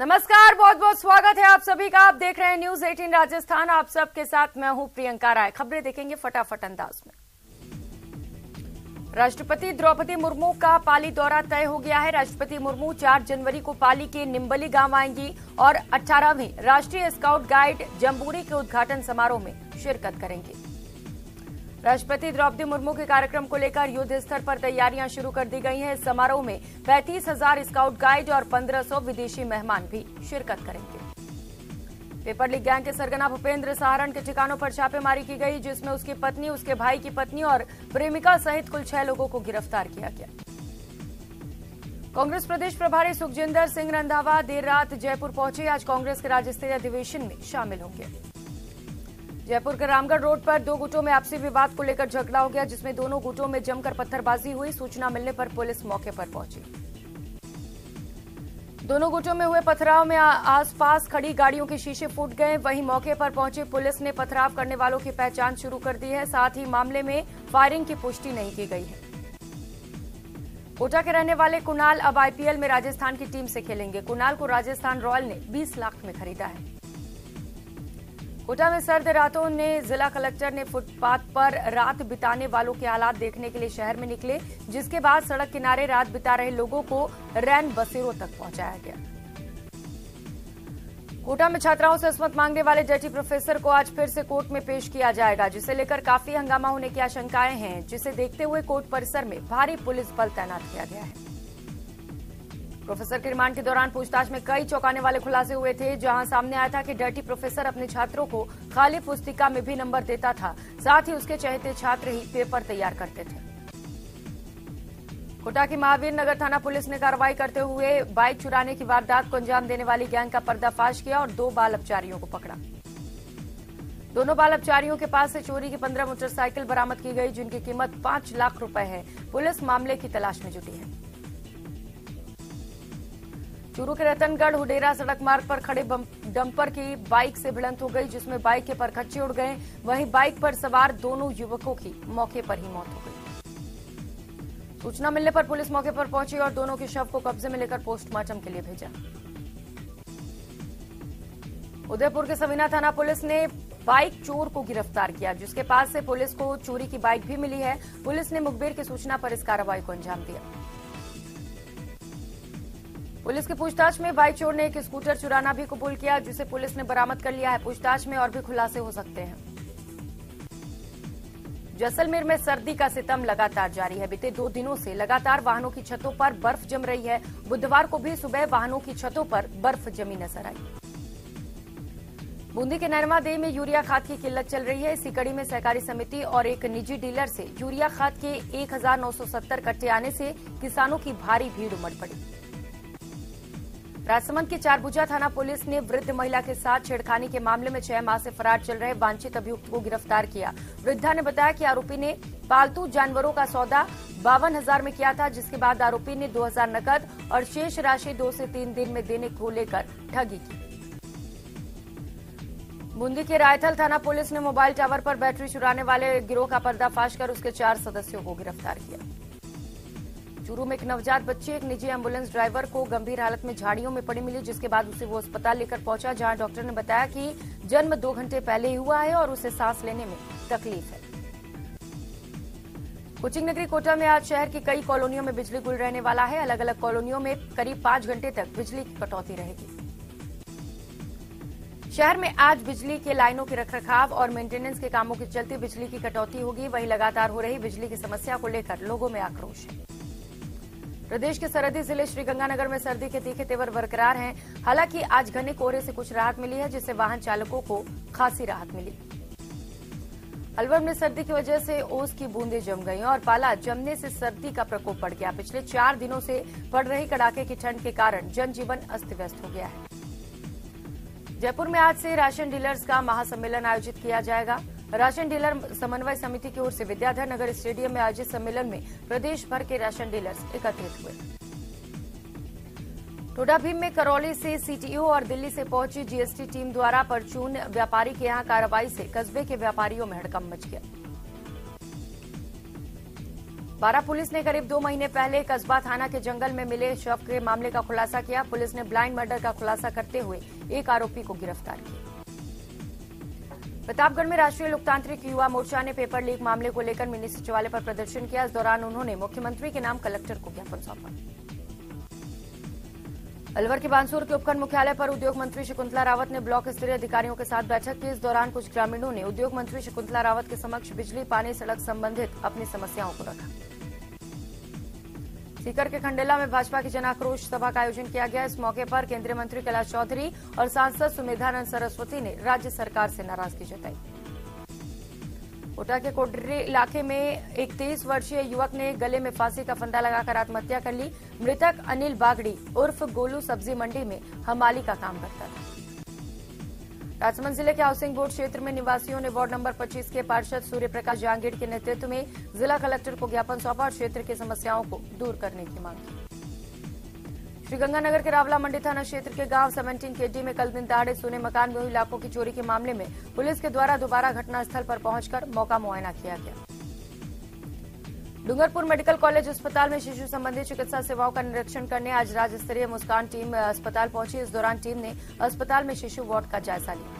नमस्कार, बहुत बहुत स्वागत है आप सभी का। आप देख रहे हैं न्यूज 18 राजस्थान। आप सबके साथ मैं हूं प्रियंका राय। खबरें देखेंगे फटाफट अंदाज में। राष्ट्रपति द्रौपदी मुर्मू का पाली दौरा तय हो गया है। राष्ट्रपति मुर्मू 4 जनवरी को पाली के निम्बली गांव आएंगी और 18वीं राष्ट्रीय स्काउट गाइड जम्बूरी के उद्घाटन समारोह में शिरकत करेंगी। राष्ट्रपति द्रौपदी मुर्मू के कार्यक्रम को लेकर युद्ध स्तर पर तैयारियां शुरू कर दी गई हैं। इस समारोह में 35,000 स्काउट गाइड और 1500 विदेशी मेहमान भी शिरकत करेंगे। पेपर लीक गैंग के सरगना भूपेंद्र सहारण के ठिकानों पर छापेमारी की गई, जिसमें उसकी पत्नी, उसके भाई की पत्नी और प्रेमिका सहित कुल 6 लोगों को गिरफ्तार किया गया। कांग्रेस प्रदेश प्रभारी सुखजिंदर सिंह रंधावा देर रात जयपुर पहुंचे। आज कांग्रेस के राज्य स्तरीय अधिवेशन में शामिल होंगे। जयपुर के रामगढ़ रोड पर 2 गुटों में आपसी विवाद को लेकर झगड़ा हो गया, जिसमें दोनों गुटों में जमकर पत्थरबाजी हुई। सूचना मिलने पर पुलिस मौके पर पहुंची। दोनों गुटों में हुए पथराव में आसपास खड़ी गाड़ियों के शीशे फूट गए। वहीं मौके पर पहुंची पुलिस ने पथराव करने वालों की पहचान शुरू कर दी है। साथ ही मामले में फायरिंग की पुष्टि नहीं की गई है। कोटा के रहने वाले कुणाल अब आईपीएल में राजस्थान की टीम से खेलेंगे। कुणाल को राजस्थान रॉयल ने 20 लाख में खरीदा है। कोटा में सर्द रातों ने जिला कलेक्टर ने फुटपाथ पर रात बिताने वालों के हालात देखने के लिए शहर में निकले, जिसके बाद सड़क किनारे रात बिता रहे लोगों को रैन बसेरों तक पहुंचाया गया। कोटा में छात्राओं से असमत मांगने वाले डर्टी प्रोफेसर को आज फिर से कोर्ट में पेश किया जाएगा, जिसे लेकर काफी हंगामा होने की आशंकाएं हैं, जिसे देखते हुए कोर्ट परिसर में भारी पुलिस बल तैनात किया गया है। प्रोफेसर के रिमांड के दौरान पूछताछ में कई चौंकाने वाले खुलासे हुए थे, जहां सामने आया था कि डर्टी प्रोफेसर अपने छात्रों को खाली पुस्तिका में भी नंबर देता था। साथ ही उसके चहेते छात्र ही पेपर तैयार करते थे। कोटा की महावीर नगर थाना पुलिस ने कार्रवाई करते हुए बाइक चुराने की वारदात को अंजाम देने वाली गैंग का पर्दाफाश किया और 2 बाल अपचारियों को पकड़ा। दोनों बाल अपचारियों के पास से चोरी की 15 मोटरसाइकिल बरामद की गई, जिनकी कीमत 5 लाख रुपए है। पुलिस मामले की तलाश में जुटी है। चूरू के रतनगढ़ हुडेरा सड़क मार्ग पर खड़े डंपर की बाइक से भिड़ंत हो गई, जिसमें बाइक के परखच्चे उड़ गए। वहीं बाइक पर सवार दोनों युवकों की मौके पर ही मौत हो गई। सूचना मिलने पर पुलिस मौके पर पहुंची और दोनों के शव को कब्जे में लेकर पोस्टमार्टम के लिए भेजा। उदयपुर के सवीना थाना पुलिस ने बाइक चोर को गिरफ्तार किया, जिसके पास से पुलिस को चोरी की बाइक भी मिली है। पुलिस ने मुखबिर की सूचना पर इस कार्रवाई को अंजाम दिया। पुलिस की पूछताछ में बाइक चोर ने एक स्कूटर चुराना भी कबूल किया, जिसे पुलिस ने बरामद कर लिया है। पूछताछ में और भी खुलासे हो सकते हैं। जैसलमेर में सर्दी का सितम लगातार जारी है। बीते 2 दिनों से लगातार वाहनों की छतों पर बर्फ जम रही है। बुधवार को भी सुबह वाहनों की छतों पर बर्फ जमी नजर आई। बूंदी के नरमादेह में यूरिया खाद की किल्लत चल रही है। इसी कड़ी में सहकारी समिति और एक निजी डीलर से यूरिया खाद के 1970 कट्टे आने से किसानों की भारी भीड़ उमड़ पड़ी। राजसमंद के चारभुजा थाना पुलिस ने वृद्ध महिला के साथ छेड़खानी के मामले में 6 माह से फरार चल रहे वांछित अभियुक्त को गिरफ्तार किया। वृद्धा ने बताया कि आरोपी ने पालतू जानवरों का सौदा 52,000 में किया था, जिसके बाद आरोपी ने 2,000 नकद और शेष राशि 2 से 3 दिन में देने को लेकर ठगी की। बूंदी के रायथल थाना पुलिस ने मोबाइल टावर पर बैटरी चुराने वाले गिरोह का पर्दाफाश कर उसके 4 सदस्यों को गिरफ्तार किया। चूरू में एक नवजात बच्ची एक निजी एम्बुलेंस ड्राइवर को गंभीर हालत में झाड़ियों में पड़ी मिली, जिसके बाद उसे वो अस्पताल लेकर पहुंचा, जहां डॉक्टर ने बताया कि जन्म 2 घंटे पहले ही हुआ है और उसे सांस लेने में तकलीफ है। कोचिंग नगरी कोटा में आज शहर की कई कॉलोनियों में बिजली गुल रहने वाला है। अलग अलग कॉलोनियों में करीब 5 घंटे तक बिजली की कटौती रहेगी। शहर में आज बिजली के लाइनों के रखरखाव और मेंटेनेंस के कामों के चलते बिजली की कटौती होगी। वहीं लगातार हो रही बिजली की समस्या को लेकर लोगों में आक्रोश है। प्रदेश के सरहदी जिले श्रीगंगानगर में सर्दी के तीखे तेवर बरकरार हैं। हालांकि आज घने कोहरे से कुछ राहत मिली है, जिससे वाहन चालकों को खासी राहत मिली। अलवर में सर्दी की वजह से ओस की बूंदें जम गई और पाला जमने से सर्दी का प्रकोप बढ़ गया। पिछले 4 दिनों से पड़ रही कड़ाके की ठंड के कारण जनजीवन अस्त व्यस्त हो गया है। जयपुर में आज से राशन डीलर्स का महासम्मेलन आयोजित किया जाएगा। राशन डीलर समन्वय समिति की ओर से विद्याधर नगर स्टेडियम में आयोजित सम्मेलन में प्रदेश भर के राशन डीलर्स एकत्रित हुए। टोडा भीम में करौली से सीटीओ और दिल्ली से पहुंची जीएसटी टीम द्वारा परचून व्यापारी के यहां कार्रवाई से कस्बे के व्यापारियों में हड़कंप मच गया। बारा पुलिस ने करीब 2 महीने पहले कस्बा थाना के जंगल में मिले शव के मामले का खुलासा किया। पुलिस ने ब्लाइंड मर्डर का खुलासा करते हुए एक आरोपी को गिरफ्तार किया। प्रतापगढ़ में राष्ट्रीय लोकतांत्रिक युवा मोर्चा ने पेपर लीक मामले को लेकर मिनी सचिवालय पर प्रदर्शन किया। इस दौरान उन्होंने मुख्यमंत्री के नाम कलेक्टर को ज्ञापन सौंपा। अलवर के बानसूर के उपखंड मुख्यालय पर उद्योग मंत्री शकुंतला रावत ने ब्लॉक स्तरीय अधिकारियों के साथ बैठक की। इस दौरान कुछ ग्रामीणों ने उद्योग मंत्री शकुंतला रावत के समक्ष बिजली, पानी, सड़क संबंधित अपनी समस्याओं को रखा। सीकर के खंडेला में भाजपा की जन आक्रोश सभा का आयोजन किया गया। इस मौके पर केंद्रीय मंत्री कैलाश चौधरी और सांसद सुमेधानंद सरस्वती ने राज्य सरकार से नाराजगी जताई। कोटा के कोडरी इलाके में एक 23 वर्षीय युवक ने गले में फांसी का फंदा लगाकर आत्महत्या कर ली। मृतक अनिल बागड़ी उर्फ गोलू सब्जी मंडी में हमाली का काम करता था। राजसमंद जिले के हाउसिंग बोर्ड क्षेत्र में निवासियों ने वार्ड नंबर 25 के पार्षद सूर्य प्रकाश जहांगीर के नेतृत्व में जिला कलेक्टर को ज्ञापन सौंपा और क्षेत्र की समस्याओं को दूर करने की मांग की। श्रीगंगानगर के रावला मंडी थाना क्षेत्र के गांव 17 केडी में कल दिन दहाड़े सोने मकान में हुई लाखों की चोरी के मामले में पुलिस के द्वारा दोबारा घटनास्थल पर पहुंचकर मौका मुआयना किया गया। डूंगरपुर मेडिकल कॉलेज अस्पताल में शिशु संबंधी चिकित्सा सेवाओं का निरीक्षण करने आज राज्य स्तरीय मुस्कान टीम अस्पताल पहुंची। इस दौरान टीम ने अस्पताल में शिशु वार्ड का जायजा लिया।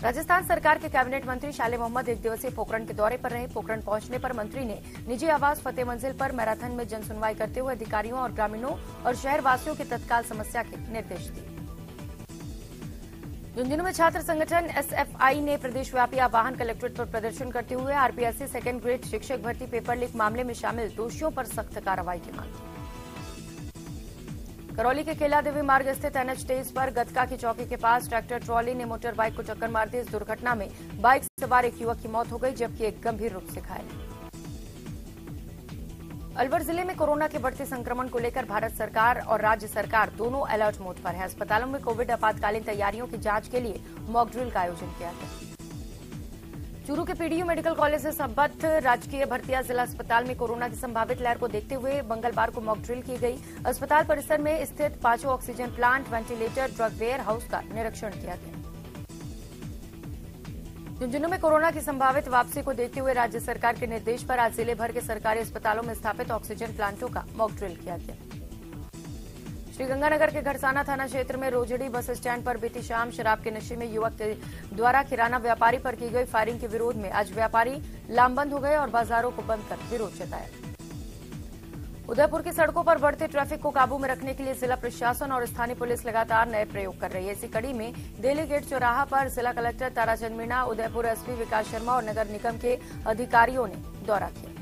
राजस्थान सरकार के कैबिनेट मंत्री शाले मोहम्मद एक दिवसीय पोखरण के दौरे पर रहे। पोखरण पहुंचने पर मंत्री ने निजी आवास फतेह मंजिल पर मैराथन में जनसुनवाई करते हुए अधिकारियों और ग्रामीणों और शहरवासियों की तत्काल समस्या के निर्देश दिए। झुंझुनू में छात्र संगठन एसएफआई ने प्रदेशव्यापी आवाहन कलेक्ट्रेट पर प्रदर्शन करते हुए आरपीएससी सेकेंड ग्रेड शिक्षक भर्ती पेपर लीक मामले में शामिल दोषियों पर सख्त कार्रवाई की मांग की। करौली के केला देवी मार्ग स्थित एनएच 23 पर गतका की चौकी के पास ट्रैक्टर ट्रॉली ने मोटर बाइक को टक्कर मार दी। इस दुर्घटना में बाइक सवार एक युवक की मौत हो गई जबकि एक गंभीर रूप से घायल। अलवर जिले में कोरोना के बढ़ते संक्रमण को लेकर भारत सरकार और राज्य सरकार दोनों अलर्ट मोड पर है। अस्पतालों में कोविड आपातकालीन तैयारियों की जांच के लिए मॉक ड्रिल का आयोजन किया गया। चूरू के पीडीयू मेडिकल कॉलेज से संबद्ध राजकीय भरतिया जिला अस्पताल में कोरोना की संभावित लहर को देखते हुए मंगलवार को मॉक ड्रिल की गई। अस्पताल परिसर में स्थित 5 oxygen plant, ventilator, drug warehouse का निरीक्षण किया गया। झुंझुनू में कोरोना की संभावित वापसी को देखते हुए राज्य सरकार के निर्देश पर आज जिले भर के सरकारी अस्पतालों में स्थापित ऑक्सीजन प्लांटों का मॉक ड्रिल किया गया। श्रीगंगानगर के घरसाना थाना क्षेत्र में रोजड़ी बस स्टैंड पर बीती शाम शराब के नशे में युवक के द्वारा किराना व्यापारी पर की गई फायरिंग के विरोध में आज व्यापारी लामबंद हो गए और बाजारों को बंद कर विरोध जताया। उदयपुर की सड़कों पर बढ़ते ट्रैफिक को काबू में रखने के लिए जिला प्रशासन और स्थानीय पुलिस लगातार नए प्रयोग कर रही है। इसी कड़ी में दिल्ली गेट चौराहा पर जिला कलेक्टर ताराचंद मीणा, उदयपुर एसपी विकास शर्मा और नगर निगम के अधिकारियों ने दौरा किया।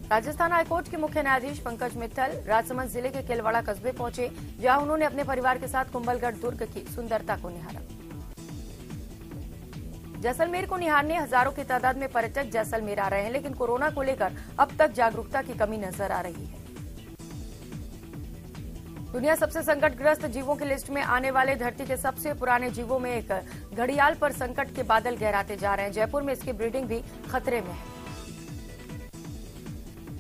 राजस्थान हाईकोर्ट के मुख्य न्यायाधीश पंकज मित्तल राजसमंद जिले के केलवाड़ा कस्बे पहुंचे, जहां उन्होंने अपने परिवार के साथ कुंभलगढ़ दुर्ग की सुंदरता को निहारा। जैसलमेर को निहारने हजारों की तादाद में पर्यटक जैसलमेर आ रहे हैं, लेकिन कोरोना को लेकर अब तक जागरूकता की कमी नजर आ रही है। दुनिया सबसे संकटग्रस्त जीवों की लिस्ट में आने वाले धरती के सबसे पुराने जीवों में एक घड़ियाल पर संकट के बादल गहराते जा रहे हैं। जयपुर में इसकी ब्रीडिंग भी खतरे में है।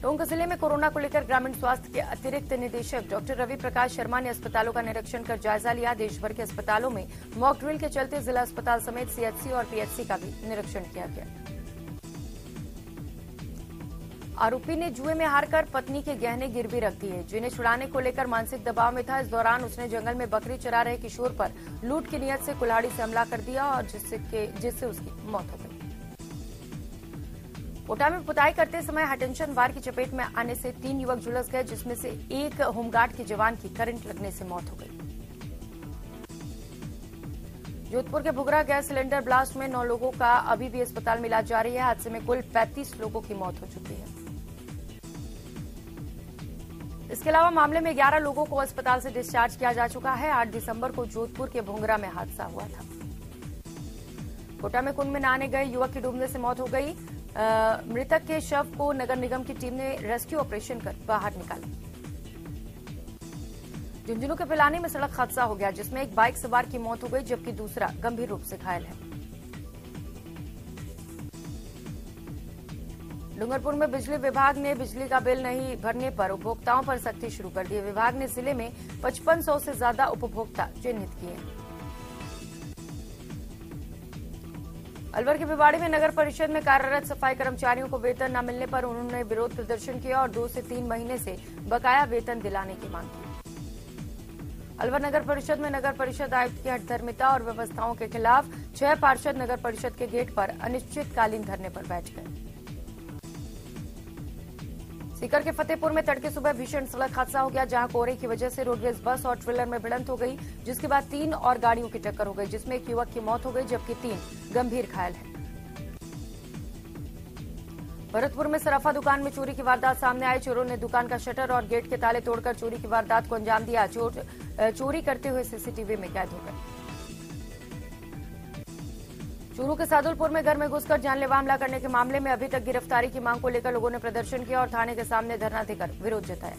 टोंक जिले में कोरोना को लेकर ग्रामीण स्वास्थ्य के अतिरिक्त निदेशक डॉक्टर रवि प्रकाश शर्मा ने अस्पतालों का निरीक्षण कर जायजा लिया। देश भर के अस्पतालों में मॉक ड्रिल के चलते जिला अस्पताल समेत सीएचसी और पीएचसी का भी निरीक्षण किया गया। आरोपी ने जुए में हारकर पत्नी के गहने गिरवी रख दिए, जिन्हें छुड़ाने को लेकर मानसिक दबाव में था। इस दौरान उसने जंगल में बकरी चरा रहे किशोर पर लूट की नियत से कुल्हाड़ी से हमला कर दिया और जिससे उसकी मौत हो गई। कोटा में पुताई करते समय हाईटेंशन वायर की चपेट में आने से 3 युवक झुलस गए, जिसमें से एक होमगार्ड के जवान की करंट लगने से मौत हो गई। जोधपुर के भुगरा गैस सिलेंडर ब्लास्ट में 9 लोगों का अभी भी अस्पताल में इलाज जारी है। हादसे में कुल 35 लोगों की मौत हो चुकी है। इसके अलावा मामले में 11 लोगों को अस्पताल से डिस्चार्ज किया जा चुका है। 8 दिसंबर को जोधपुर के भुंगरा में हादसा हुआ था। कोटा में कुंड में नहाने गए युवक की डूबने से मौत हो गई। मृतक के शव को नगर निगम की टीम ने रेस्क्यू ऑपरेशन कर बाहर निकाला। झुंझुनू के पिलानी में सड़क हादसा हो गया, जिसमें एक बाइक सवार की मौत हो गई जबकि दूसरा गंभीर रूप से घायल है। डूंगरपुर में बिजली विभाग ने बिजली का बिल नहीं भरने पर उपभोक्ताओं पर सख्ती शुरू कर दी है। विभाग ने जिले में 5500 से ज्यादा उपभोक्ता चिन्हित किए हैं। अलवर के भिवाड़ी में नगर परिषद में कार्यरत सफाई कर्मचारियों को वेतन न मिलने पर उन्होंने विरोध प्रदर्शन किया और 2 से 3 महीने से बकाया वेतन दिलाने की मांग की। अलवर नगर परिषद में नगर परिषद आयुक्त की हठधर्मिता और व्यवस्थाओं के खिलाफ 6 पार्षद नगर परिषद के गेट पर अनिश्चितकालीन धरने पर बैठ गए। सीकर के फतेहपुर में तड़के सुबह भीषण सड़क हादसा हो गया, जहां कोहरे की वजह से रोडवेज बस और ट्रेलर में भिड़ंत हो गई, जिसके बाद 3 और गाड़ियों की टक्कर हो गई, जिसमें एक युवक की मौत हो गई जबकि 3 गंभीर घायल हैं। भरतपुर में सराफा दुकान में चोरी की वारदात सामने आई। चोरों ने दुकान का शटर और गेट के ताले तोड़कर चोरी की वारदात को अंजाम दिया। चोरी करते हुए सीसीटीवी में कैद हो गए। चूरू के सादुलपुर में घर में घुसकर जानलेवा हमला करने के मामले में अभी तक गिरफ्तारी की मांग को लेकर लोगों ने प्रदर्शन किया और थाने के सामने धरना देकर विरोध जताया।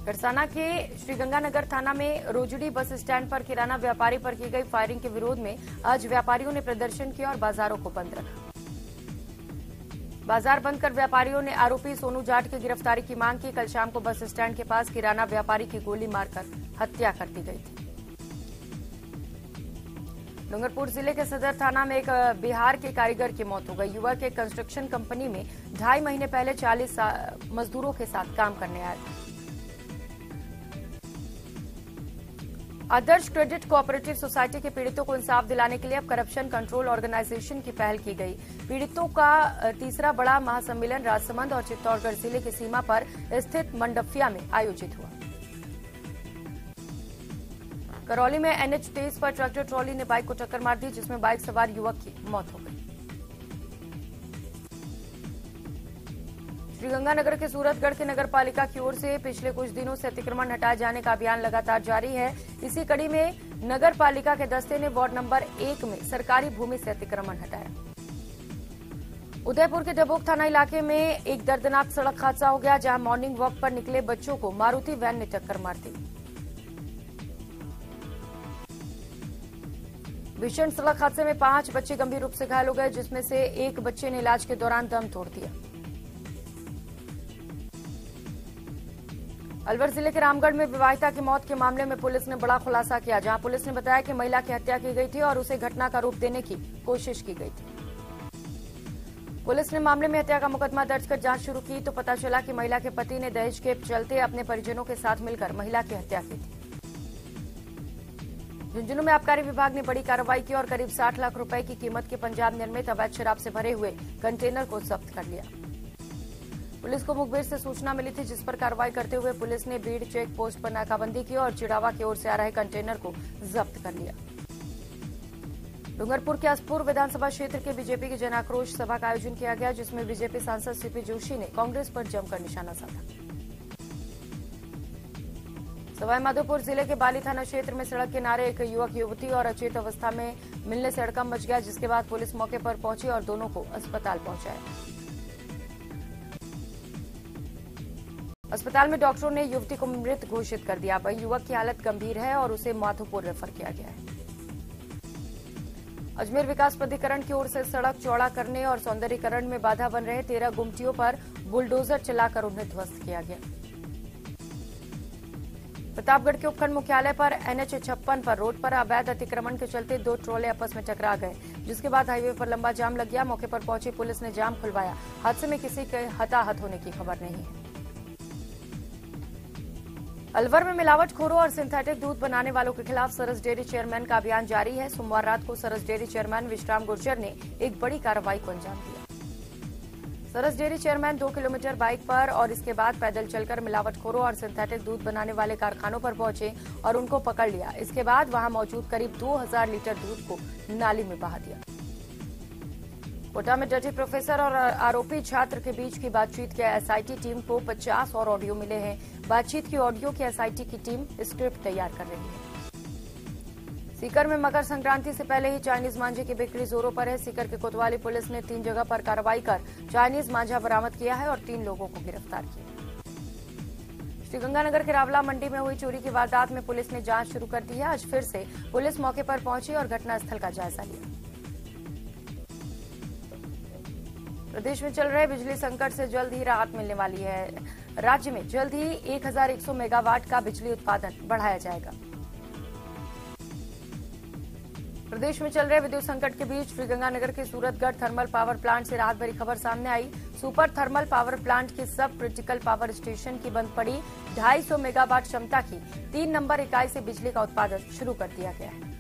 करसाना के श्रीगंगानगर थाना में रोजड़ी बस स्टैंड पर किराना व्यापारी पर की गई फायरिंग के विरोध में आज व्यापारियों ने प्रदर्शन किया और बाजारों को बंद रखा। बाजार बंद कर व्यापारियों ने आरोपी सोनू जाट की गिरफ्तारी की मांग की। कल शाम को बस स्टैंड के पास किराना व्यापारी की गोली मारकर हत्या कर दी गई थी। डूंगरपुर जिले के सदर थाना में एक बिहार के कारीगर की मौत हो गई। युवक एक कंस्ट्रक्शन कंपनी में 2.5 महीने पहले 40 मजदूरों के साथ काम करने आया था। आदर्श क्रेडिट कोऑपरेटिव सोसाइटी के पीड़ितों को इंसाफ दिलाने के लिए अब करप्शन कंट्रोल ऑर्गेनाइजेशन की पहल की गई। पीड़ितों का तीसरा बड़ा महासम्मेलन राजसमंद और चित्तौड़गढ़ जिले की सीमा पर स्थित मंडफिया में आयोजित हुआ। करौली में NH-23 पर ट्रैक्टर ट्रॉली ने बाइक को टक्कर मार दी, जिसमें बाइक सवार युवक की मौत हो गई। श्रीगंगानगर के सूरतगढ़ के नगर पालिका की ओर से पिछले कुछ दिनों से अतिक्रमण हटाए जाने का अभियान लगातार जारी है। इसी कड़ी में नगर पालिका के दस्ते ने वार्ड नंबर 1 में सरकारी भूमि से अतिक्रमण हटाया। उदयपुर के डबोक थाना इलाके में एक दर्दनाक सड़क हादसा हो गया, जहां मॉर्निंग वॉक पर निकले बच्चों को मारुति वैन ने टक्कर मार दी। भीषण सड़क हादसे में 5 बच्चे गंभीर रूप से घायल हो गए, जिसमें से एक बच्चे ने इलाज के दौरान दम तोड़ दिया। अलवर जिले के रामगढ़ में विवाहिता की मौत के मामले में पुलिस ने बड़ा खुलासा किया, जहां पुलिस ने बताया कि महिला की हत्या की गई थी और उसे घटना का रूप देने की कोशिश की गई थी। पुलिस ने मामले में हत्या का मुकदमा दर्ज कर जांच शुरू की तो पता चला कि महिला के पति ने दहेज के चलते अपने परिजनों के साथ मिलकर महिला की हत्या की थी। झुंझुनू में आबकारी विभाग ने बड़ी कार्रवाई की और करीब 60 लाख रुपए की कीमत के पंजाब निर्मित अवैध शराब से भरे हुए कंटेनर को जब्त कर लिया। पुलिस को मुखबिर से सूचना मिली थी, जिस पर कार्रवाई करते हुए पुलिस ने बीड़ चेक पोस्ट पर नाकाबंदी की और चिड़ावा की ओर से आ रहे कंटेनर को जब्त कर लिया। डूंगरपुर के असपुर विधानसभा क्षेत्र के बीजेपी की जन आक्रोश सभा का आयोजन किया गया, जिसमें बीजेपी सांसद सीपी जोशी ने कांग्रेस पर जमकर निशाना साधा। सवाईमाधोपुर जिले के बाली थाना क्षेत्र में सड़क किनारे एक युवक युवती और अचेत अवस्था में मिलने से हड़कंप मच गया, जिसके बाद पुलिस मौके पर पहुंची और दोनों को अस्पताल पहुंचाया। अस्पताल में डॉक्टरों ने युवती को मृत घोषित कर दिया। वहीं युवक की हालत गंभीर है और उसे माधोपुर रेफर किया गया है। अजमेर विकास प्राधिकरण की ओर से सड़क चौड़ा करने और सौंदर्यीकरण में बाधा बन रहे 13 गुमटियों पर बुलडोजर चलाकर उन्हें ध्वस्त किया गया। प्रतापगढ़ के उपखंड मुख्यालय पर NH-56 पर रोड पर अवैध अतिक्रमण के चलते 2 ट्रोले आपस में टकरा गए, जिसके बाद हाईवे पर लंबा जाम लग गया। मौके पर पहुंची पुलिस ने जाम खुलवाया। हादसे में किसी के हताहत होने की खबर नहीं है। अलवर में मिलावटखोरों और सिंथेटिक दूध बनाने वालों के खिलाफ सरस डेयरी चेयरमैन का अभियान जारी है। सोमवार रात को सरस डेयरी चेयरमैन विश्राम गुर्जर ने एक बड़ी कार्रवाई को अंजाम दिया। सरस डेयरी चेयरमैन 2 किलोमीटर बाइक पर और इसके बाद पैदल चलकर मिलावटखोरों और सिंथेटिक दूध बनाने वाले कारखानों पर पहुंचे और उनको पकड़ लिया। इसके बाद वहां मौजूद करीब 2000 लीटर दूध को नाली में बहा दिया। कोटा में डटी प्रोफेसर और आरोपी छात्र के बीच की बातचीत की एसआईटी टीम को 50 और ऑडियो मिले हैं। बातचीत की ऑडियो की एसआईटी की टीम स्क्रिप्ट तैयार कर रही है। सीकर में मकर संक्रांति से पहले ही चाइनीज मांझे की बिक्री जोरों पर है। सीकर के कोतवाली पुलिस ने 3 जगह पर कार्रवाई कर चाइनीज मांझा बरामद किया है और 3 लोगों को गिरफ्तार किया। श्रीगंगानगर के रावला मंडी में हुई चोरी की वारदात में पुलिस ने जांच शुरू कर दी है। आज फिर से पुलिस मौके पर पहुंची और घटनास्थल का जायजा लिया। प्रदेश में चल रहे बिजली संकट से जल्द ही राहत मिलने वाली है। राज्य में जल्द ही 1100 मेगावाट का बिजली उत्पादन बढ़ाया जाएगा। प्रदेश में चल रहे विद्युत संकट के बीच श्रीगंगानगर के सूरतगढ़ थर्मल पावर प्लांट से राहत भरी खबर सामने आई। सुपर थर्मल पावर प्लांट के सब क्रिटिकल पावर स्टेशन की बंद पड़ी। 250 मेगावाट क्षमता की 3 नंबर इकाई से बिजली का उत्पादन शुरू कर दिया गया है।